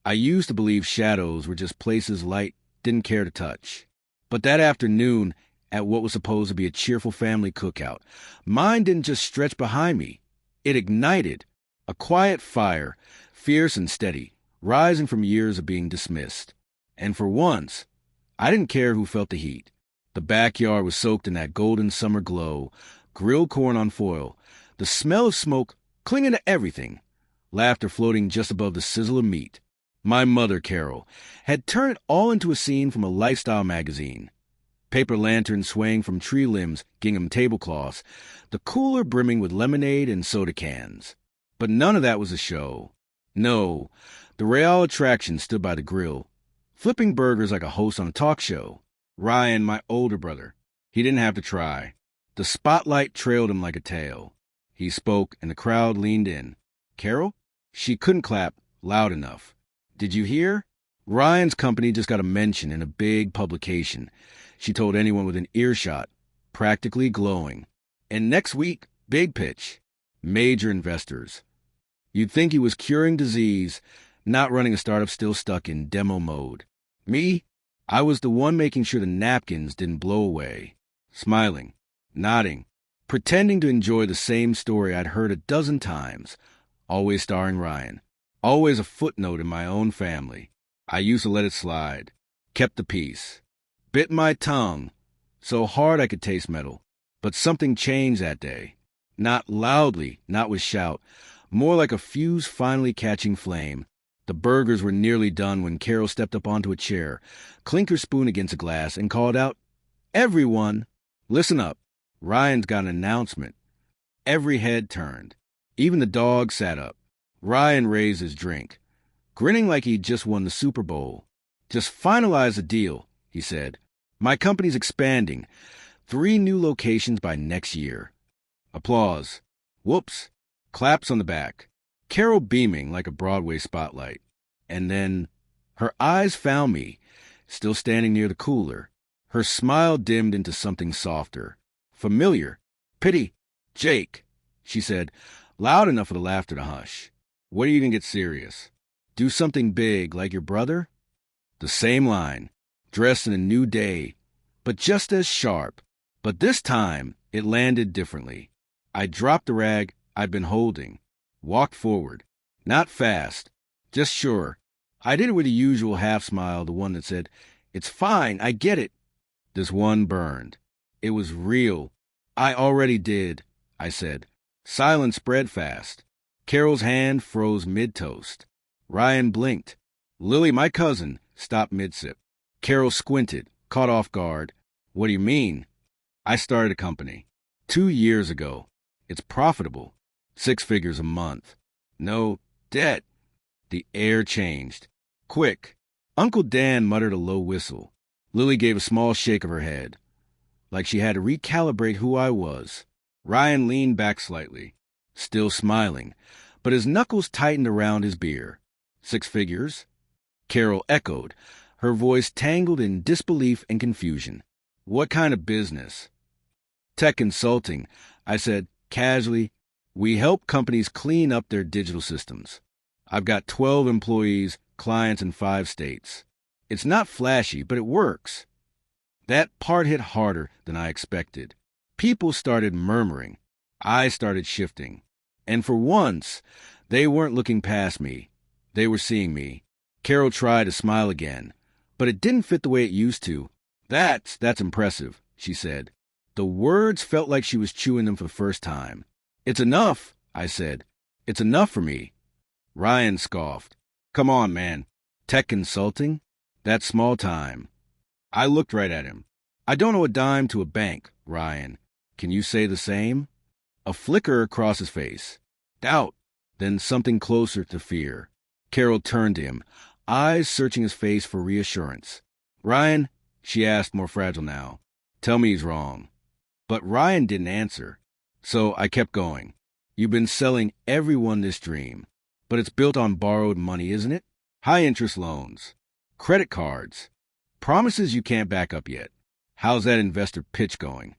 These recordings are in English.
I used to believe shadows were just places light didn't care to touch. But that afternoon, at what was supposed to be a cheerful family cookout, mine didn't just stretch behind me. It ignited. A quiet fire, fierce and steady, rising from years of being dismissed. And for once, I didn't care who felt the heat. The backyard was soaked in that golden summer glow, grilled corn on foil, the smell of smoke clinging to everything, laughter floating just above the sizzle of meat. My mother, Carol, had turned it all into a scene from a lifestyle magazine. Paper lanterns swaying from tree limbs, gingham tablecloths, the cooler brimming with lemonade and soda cans. But none of that was a show. No, the real attraction stood by the grill, flipping burgers like a host on a talk show. Ryan, my older brother. He didn't have to try. The spotlight trailed him like a tail. He spoke, and the crowd leaned in. Carol? She couldn't clap loud enough. Did you hear? Ryan's company just got a mention in a big publication. She told anyone within earshot, practically glowing. And next week, big pitch. Major investors. You'd think he was curing disease, not running a startup still stuck in demo mode. Me? I was the one making sure the napkins didn't blow away. Smiling, nodding, pretending to enjoy the same story I'd heard a dozen times, always starring Ryan. Always a footnote in my own family. I used to let it slide. Kept the peace. Bit my tongue, so hard I could taste metal. But something changed that day. Not loudly, not with shout, more like a fuse finally catching flame. The burgers were nearly done when Carol stepped up onto a chair, clinked her spoon against a glass, and called out, "Everyone, listen up. Ryan's got an announcement." Every head turned. Even the dog sat up. Ryan raised his drink, grinning like he'd just won the Super Bowl. "Just finalize the deal," he said. "My company's expanding. 3 new locations by next year." Applause. Whoops. Claps on the back. Carol beaming like a Broadway spotlight. And then her eyes found me, still standing near the cooler. Her smile dimmed into something softer. Familiar. "Pity. Jake," she said, loud enough for the laughter to hush. "What are you going to get serious? Do something big like your brother?" The same line, dressed in a new day, but just as sharp. But this time, it landed differently. I dropped the rag I'd been holding, walked forward. Not fast, just sure. I did it with the usual half smile, the one that said, "It's fine, I get it." This one burned. It was real. "I already did," I said. Silence spread fast. Carol's hand froze mid-toast. Ryan blinked. Lily, my cousin, stopped mid-sip. Carol squinted, caught off guard. "What do you mean?" "I started a company 2 years ago. It's profitable. 6 figures a month. No debt." The air changed. Quick. Uncle Dan muttered a low whistle. Lily gave a small shake of her head, like she had to recalibrate who I was. Ryan leaned back slightly, still smiling, but his knuckles tightened around his beer. 6 figures? Carol echoed, her voice tangled in disbelief and confusion. "What kind of business?" "Tech consulting," I said casually. "We help companies clean up their digital systems. I've got 12 employees, clients in 5 states. It's not flashy, but it works." That part hit harder than I expected. People started murmuring. I started shifting. And for once, they weren't looking past me. They were seeing me. Carol tried to smile again, but it didn't fit the way it used to. That's impressive," she said. The words felt like she was chewing them for the first time. "It's enough," I said. "It's enough for me." Ryan scoffed. "Come on, man. Tech consulting? That's small time." I looked right at him. "I don't owe a dime to a bank, Ryan. Can you say the same?" A flicker across his face. Doubt, then something closer to fear. Carol turned to him, eyes searching his face for reassurance. "Ryan," she asked, more fragile now, "tell me he's wrong." But Ryan didn't answer. So I kept going. "You've been selling everyone this dream, but it's built on borrowed money, isn't it? High-interest loans, credit cards, promises you can't back up yet. How's that investor pitch going?"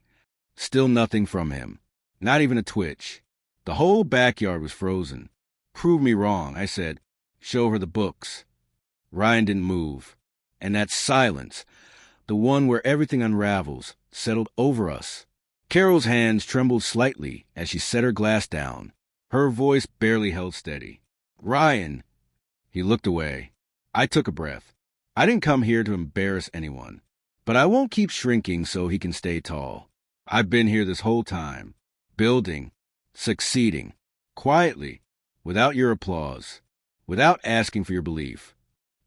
Still nothing from him. Not even a twitch. The whole backyard was frozen. "Prove me wrong," I said. "Show her the books." Ryan didn't move. And that silence, the one where everything unravels, settled over us. Carol's hands trembled slightly as she set her glass down. Her voice barely held steady. "Ryan." He looked away. I took a breath. I didn't come here to embarrass anyone. But I won't keep shrinking so he can stay tall. I've been here this whole time, building, succeeding, quietly, without your applause, without asking for your belief.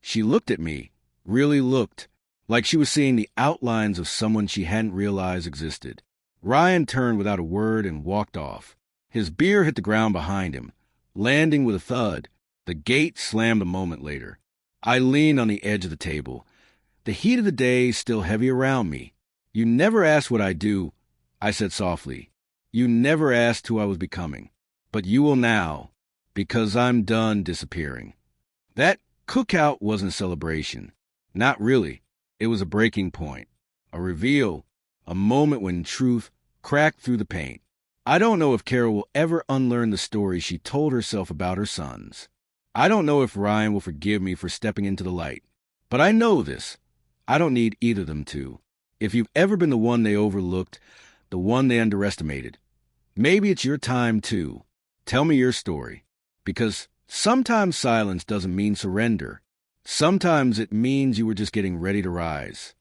She looked at me, really looked, like she was seeing the outlines of someone she hadn't realized existed. Ryan turned without a word and walked off. His beer hit the ground behind him, landing with a thud. The gate slammed a moment later. I leaned on the edge of the table, the heat of the day still heavy around me. "You never asked what I do," I said softly. "You never asked who I was becoming. But you will now, because I'm done disappearing." That cookout wasn't a celebration. Not really. It was a breaking point, a reveal, a moment when truth cracked through the paint. I don't know if Carol will ever unlearn the story she told herself about her sons. I don't know if Ryan will forgive me for stepping into the light. But I know this. I don't need either of them to. If you've ever been the one they overlooked, the one they underestimated, maybe it's your time too. Tell me your story. Because sometimes silence doesn't mean surrender. Sometimes it means you were just getting ready to rise.